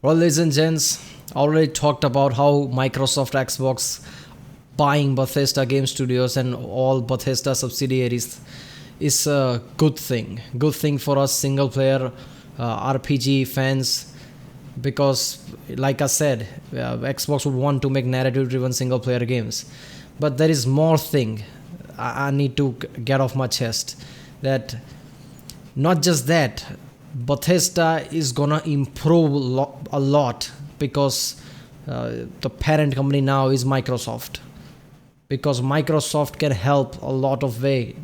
Well, ladies and gents, already talked about how Microsoft Xbox buying Bethesda game studios and all Bethesda subsidiaries is a good thing. Good thing for us single player RPG fans because, like I said, Xbox would want to make narrative driven single player games. But there is more thing I need to get off my chest, that not just that, Bethesda is gonna improve a lot because the parent company now is Microsoft, because Microsoft can help a lot of way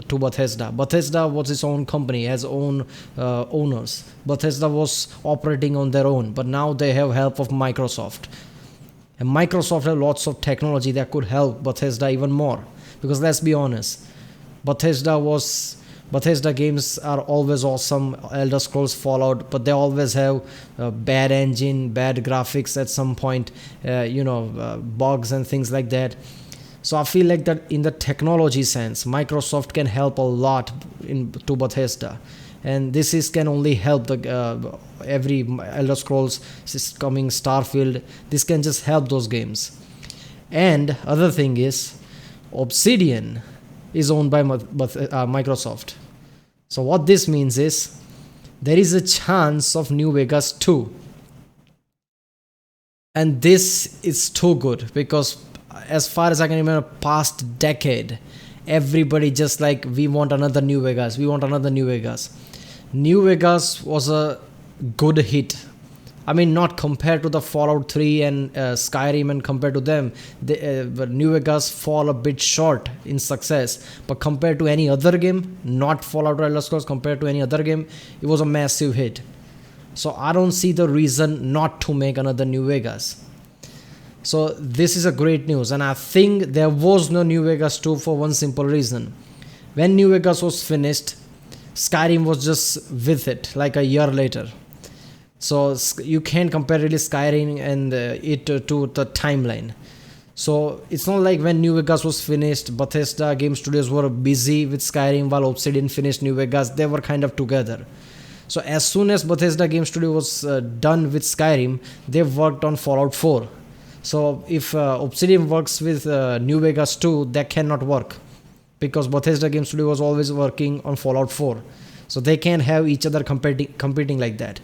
to Bethesda. Bethesda was its own company, has own owners. Bethesda was operating on their own, but now they have help of Microsoft. And Microsoft have lots of technology that could help Bethesda even more. Because let's be honest, Bethesda games are always awesome. Elder Scrolls Fallout, but they always have bad engine, bad graphics at some point, bugs and things like that. So I feel like that in the technology sense, Microsoft can help a lot to Bethesda, and this can only help the every Elder Scrolls is coming, Starfield. This can just help those games. And other thing is, Obsidian is owned by Microsoft. So what this means is there is a chance of New Vegas 2. And this is too good because as far as I can remember, past decade, everybody just like, we want another New Vegas. We want another New Vegas. New Vegas was a good hit. I mean, not compared to the Fallout 3 and Skyrim, and compared to them, New Vegas fall a bit short in success. But compared to any other game, not Fallout or Elder Scrolls, compared to any other game, it was a massive hit. So I don't see the reason not to make another New Vegas. So this is a great news, and I think there was no New Vegas 2 for one simple reason. When New Vegas was finished, Skyrim was just with it like a year later. So you can't compare really Skyrim and it to the timeline. So it's not like when New Vegas was finished, Bethesda game studios were busy with Skyrim while Obsidian finished New Vegas. They were kind of together. So as soon as Bethesda game studio was done with Skyrim, they worked on Fallout 4. So if Obsidian works with New Vegas 2, that cannot work because Bethesda game studio was always working on Fallout 4. So they can't have each other competing like that.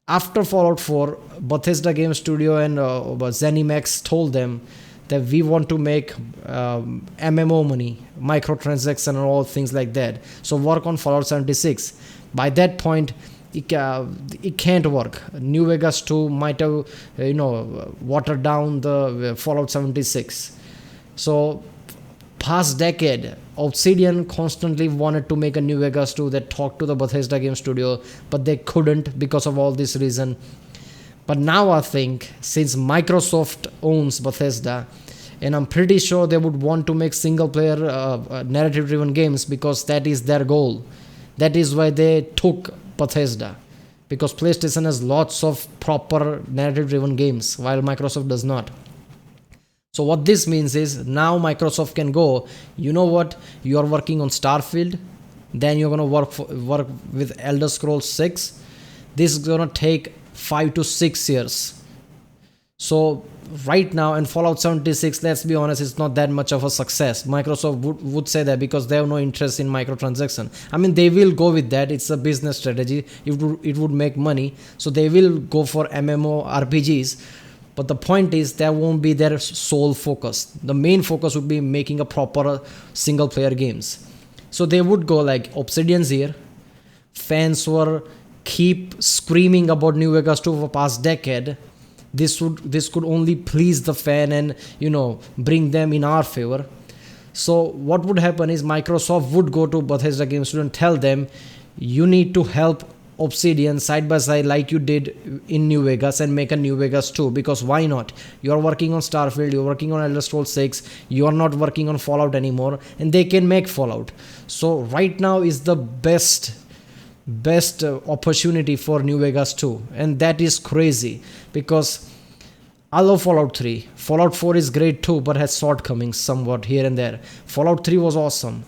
After Fallout 4, Bethesda Game Studio and ZeniMax told them that we want to make MMO money, microtransaction and all things like that. So work on Fallout 76. By that point, it can't work. New Vegas 2 might have, watered down the Fallout 76. So past decade, Obsidian constantly wanted to make a New Vegas 2 that talked to the Bethesda game studio, but they couldn't because of all this reason. But now I think since Microsoft owns Bethesda, and I'm pretty sure they would want to make single player narrative driven games because that is their goal. That is why they took Bethesda, because PlayStation has lots of proper narrative driven games while Microsoft does not. So what this means is now Microsoft can go, you know what, you are working on Starfield, then you're going to work with Elder Scrolls 6. This is going to take 5 to 6 years. So right now, and Fallout 76, let's be honest, it's not that much of a success. Microsoft would say that because they have no interest in microtransaction. I mean, they will go with that. It's a business strategy. It would make money. So they will go for MMO RPGs. But the point is, that won't be their sole focus. The main focus would be making a proper single player games. So they would go like Obsidian's here. Fans were keep screaming about New Vegas 2 for past decade. This could only please the fan and bring them in our favor. So what would happen is Microsoft would go to Bethesda Game Studio and tell them, you need to help Obsidian side by side like you did in New Vegas and make a New Vegas 2, because why not? You're working on Starfield, you're working on Elder Scrolls 6, you're not working on Fallout anymore, and they can make Fallout. So right now is the best opportunity for New Vegas 2, and that is crazy because I love Fallout 3. Fallout 4 is great too, but has shortcomings somewhat here and there. Fallout 3 was awesome.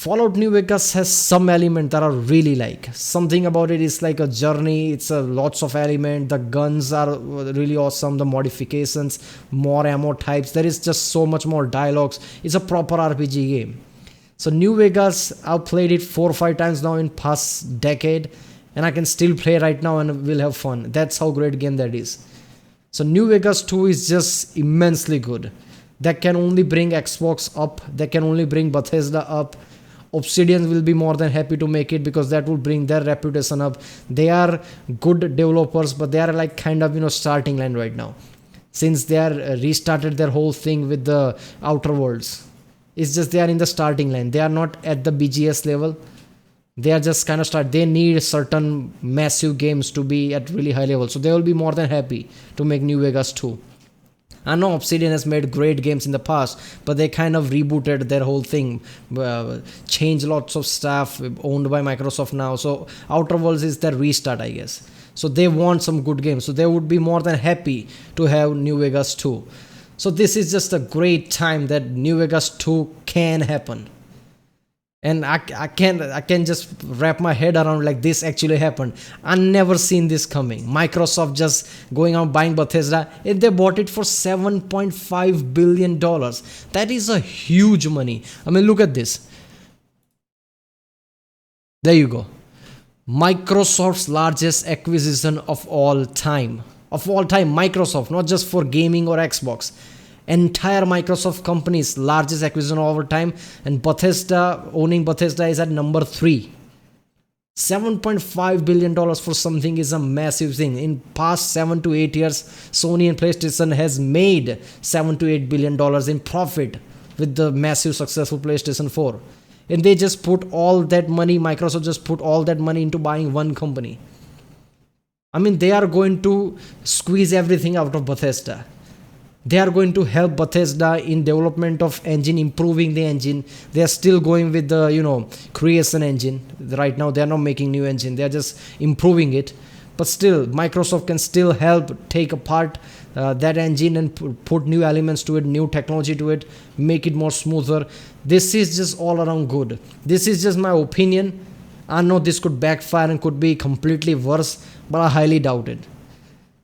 Fallout New Vegas has some element that I really like. Something about it is like a journey. It's a lots of element. The guns are really awesome. The modifications, more ammo types. There is just so much more dialogues. It's a proper RPG game. So New Vegas, I've played it 4 or 5 times now in past decade, and I can still play right now and will have fun. That's how great game that is. So New Vegas 2 is just immensely good. That can only bring Xbox up. That can only bring Bethesda up. Obsidian will be more than happy to make it because that will bring their reputation up. They are good developers, but they are like kind of starting line right now, since they are restarted their whole thing with the Outer Worlds. It's just they are in the starting line. They are not at the BGS level. They are just kind of start. They need certain massive games to be at really high level. So they will be more than happy to make New Vegas 2. I know Obsidian has made great games in the past, but they kind of rebooted their whole thing, changed lots of stuff, owned by Microsoft now. So Outer Worlds is their restart, I guess. So they want some good games. So they would be more than happy to have New Vegas 2. So this is just a great time that New Vegas 2 can happen. And I can just wrap my head around like this actually happened. I never seen this coming. Microsoft just going out buying Bethesda, and they bought it for $7.5 billion. That is a huge money. I mean, look at this. There you go. Microsoft's largest acquisition of all time. Of all time, Microsoft, not just for gaming or Xbox. Entire Microsoft company's largest acquisition over time, and Bethesda, owning Bethesda, is at number 3. $7.5 billion for something is a massive thing. In past 7 to 8 years, Sony and PlayStation has made $7 to $8 billion in profit with the massive successful PlayStation 4. And they just put all that money, Microsoft just put all that money into buying one company. I mean, they are going to squeeze everything out of Bethesda. They are going to help Bethesda in development of engine, improving the engine. They are still going with the, creation engine. Right now, they are not making new engine. They are just improving it. But still, Microsoft can still help take apart that engine and put new elements to it, new technology to it, make it more smoother. This is just all around good. This is just my opinion. I know this could backfire and could be completely worse, but I highly doubt it.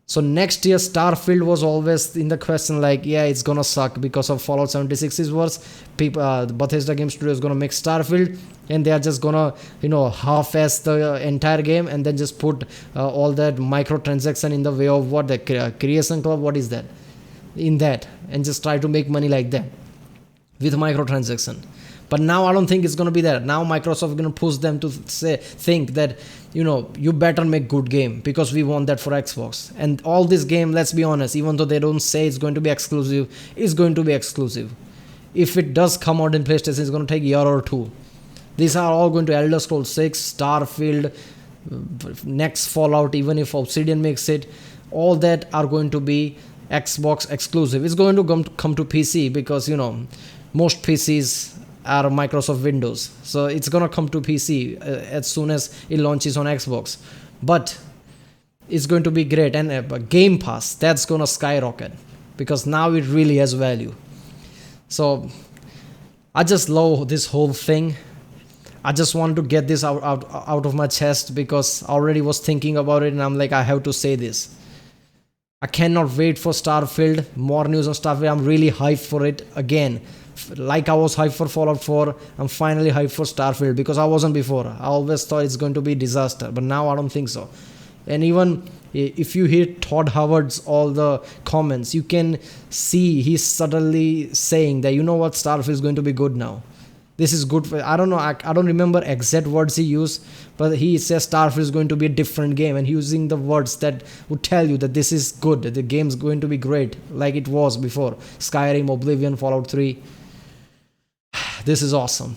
So next year, Starfield was always in the question, like, yeah, it's gonna suck because of Fallout 76 is worse. The Bethesda Game Studio is gonna make Starfield, and they are just gonna, half-ass the entire game and then just put all that microtransaction in the way of what the Creation Club, what is that? In that, and just try to make money like that with microtransaction. But now I don't think it's going to be there. Now Microsoft is going to push them to think that, you better make good game because we want that for Xbox. And all this game, let's be honest, even though they don't say it's going to be exclusive, it's going to be exclusive. If it does come out in PlayStation, it's going to take a year or 2. These are all going to Elder Scrolls 6, Starfield, next Fallout, even if Obsidian makes it. All that are going to be Xbox exclusive. It's going to come to PC because, most PCs are Microsoft Windows, so it's gonna come to PC as soon as it launches on Xbox. But it's going to be great, and Game Pass, that's gonna skyrocket because now it really has value. So I just love this whole thing. I just want to get this out of my chest because I already was thinking about it, and I'm like, I have to say this. I cannot wait for Starfield. More news on Starfield. I'm really hyped for it again. Like I was hyped for Fallout 4, I'm finally hyped for Starfield because I wasn't before. I always thought it's going to be a disaster, but now I don't think so. And even if you hear Todd Howard's all the comments, you can see he's subtly saying that, what, Starfield is going to be good now. This is good for, I don't know, I don't remember exact words he used, but he says Starfield is going to be a different game, and using the words that would tell you that this is good, that the game's going to be great like it was before. Skyrim, Oblivion, Fallout 3. This is awesome.